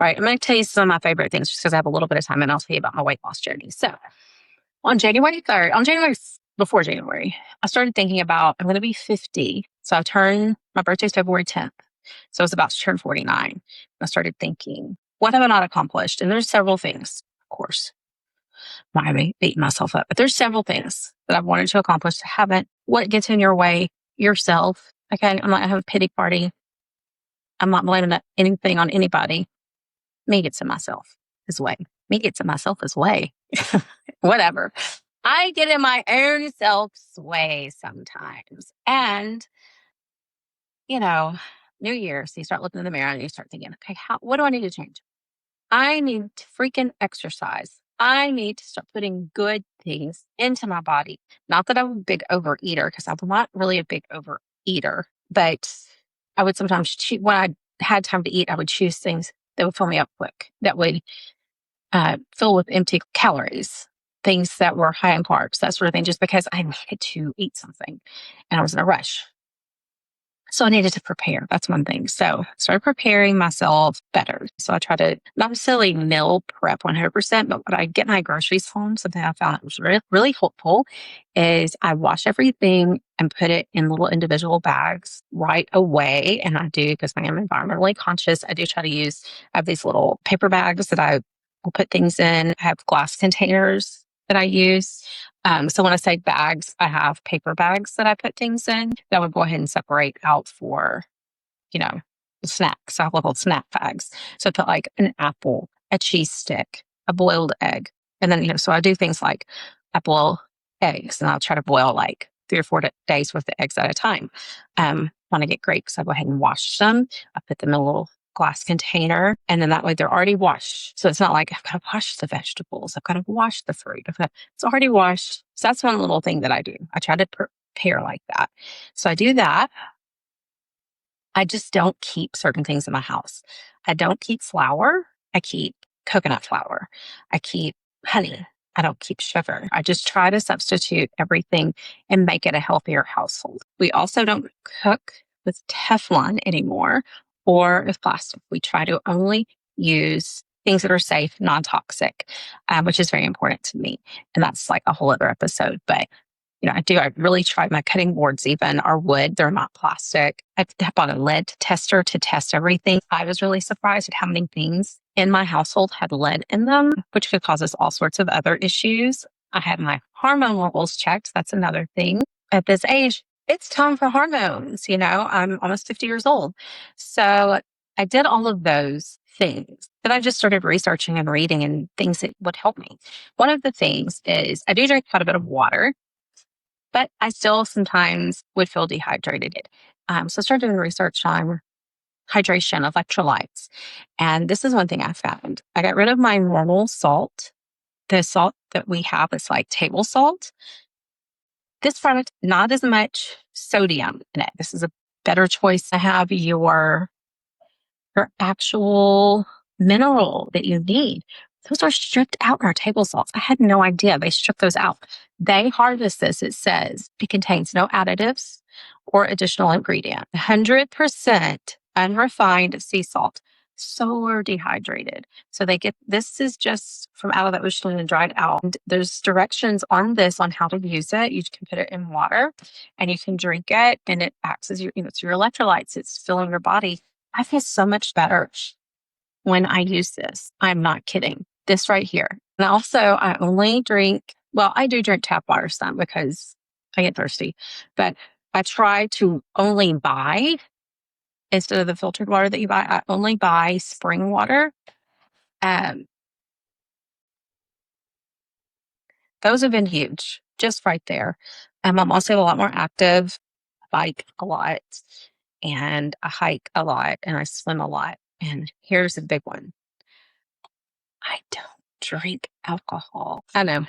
right? I'm going to tell you some of my favorite things just because I have a little bit of time, and I'll tell you about my weight loss journey. So on January 3rd, before January, I started thinking about I'm going to be 50. So my birthday's February 10th. So I was about to turn 49. I started thinking, what have I not accomplished? And there's several things, of course. Why am I beating myself up? But there's several things that I've wanted to accomplish that haven't. What gets in your way? Yourself. Okay. I'm not going to have a pity party. I'm not blaming anything on anybody. Me gets in myself his way. Me gets in myself his way. Whatever. I get in my own self's way sometimes. And, new year. So you start looking in the mirror and you start thinking, okay, what do I need to change? I need to freaking exercise. I need to start putting good things into my body. Not that I'm a big overeater, because I'm not really a big overeater, but I would sometimes choose, when I had time to eat, I would choose things that would fill me up quick, that would fill with empty calories, things that were high in carbs, that sort of thing, just because I needed to eat something and I was in a rush. So I needed to prepare. That's one thing. So I started preparing myself better. So I try to not necessarily meal prep 100%, but when I get my groceries home, something I found that was really, really helpful is I wash everything and put it in little individual bags right away. And I do, because I am environmentally conscious, I have these little paper bags that I will put things in. I have glass containers that I use. So when I say bags, I have paper bags that I put things in that I would go ahead and separate out for, snacks. I have little snack bags. So I put like an apple, a cheese stick, a boiled egg. And then, so I do things like I boil eggs, and I'll try to boil like 3 or 4 days worth of eggs at a time. When I get grapes, I go ahead and wash them. I put them in a little glass container, and then that way they're already washed. So it's not like I've got to wash the vegetables, I've got to wash the fruit. It's already washed. So that's one little thing that I do. I try to prepare like that. So I do that. I just don't keep certain things in my house. I don't keep flour. I keep coconut flour. I keep honey. I don't keep sugar. I just try to substitute everything and make it a healthier household. We also don't cook with Teflon anymore or with plastic. We try to only use things that are safe, non-toxic, which is very important to me. And that's like a whole other episode. But I really tried my cutting boards even are wood. They're not plastic. I bought a lead tester to test everything. I was really surprised at how many things in my household had lead in them, which could cause us all sorts of other issues. I had my hormone levels checked. That's another thing. At this age, it's time for hormones. I'm almost 50 years old. So I did all of those things. Then I just started researching and reading and things that would help me. One of the things is I do drink quite a bit of water, but I still sometimes would feel dehydrated. So I started doing research on hydration, electrolytes. And this is one thing I found. I got rid of my normal salt. The salt that we have is like table salt. This product, not as much sodium in it. This is a better choice to have your actual mineral that you need. Those are stripped out in our table salts. I had no idea they stripped those out. They harvest this. It says it contains no additives or additional ingredient. 100% unrefined sea salt, solar dehydrated. So this is just from out of the ocean and dried out. And there's directions on this on how to use it. You can put it in water and you can drink it, and it acts as it's your electrolytes. It's filling your body. I feel so much better when I use this. I'm not kidding. This right here. And also, I do drink tap water some because I get thirsty, but I try to only buy, instead of the filtered water that you buy, I only buy spring water. Those have been huge, just right there. I'm also a lot more active. I bike a lot, and I hike a lot, and I swim a lot. And here's a big one. I don't drink alcohol. I know.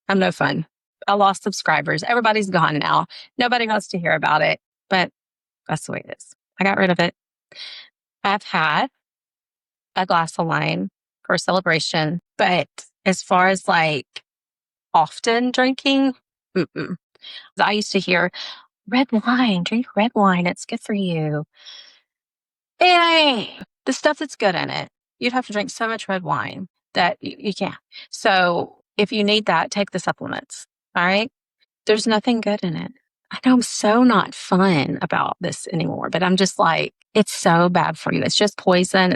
I'm no fun. I lost subscribers. Everybody's gone now. Nobody wants to hear about it, but that's the way it is. I got rid of it. I've had a glass of wine for a celebration, but as far as like often drinking, I used to hear red wine, drink red wine. It's good for you. Hey, the stuff that's good in it. you'd have to drink so much red wine that you can't. So if you need that, take the supplements. All right. There's nothing good in it. I know I'm so not fun about this anymore, but I'm just like, it's so bad for you. It's just poison.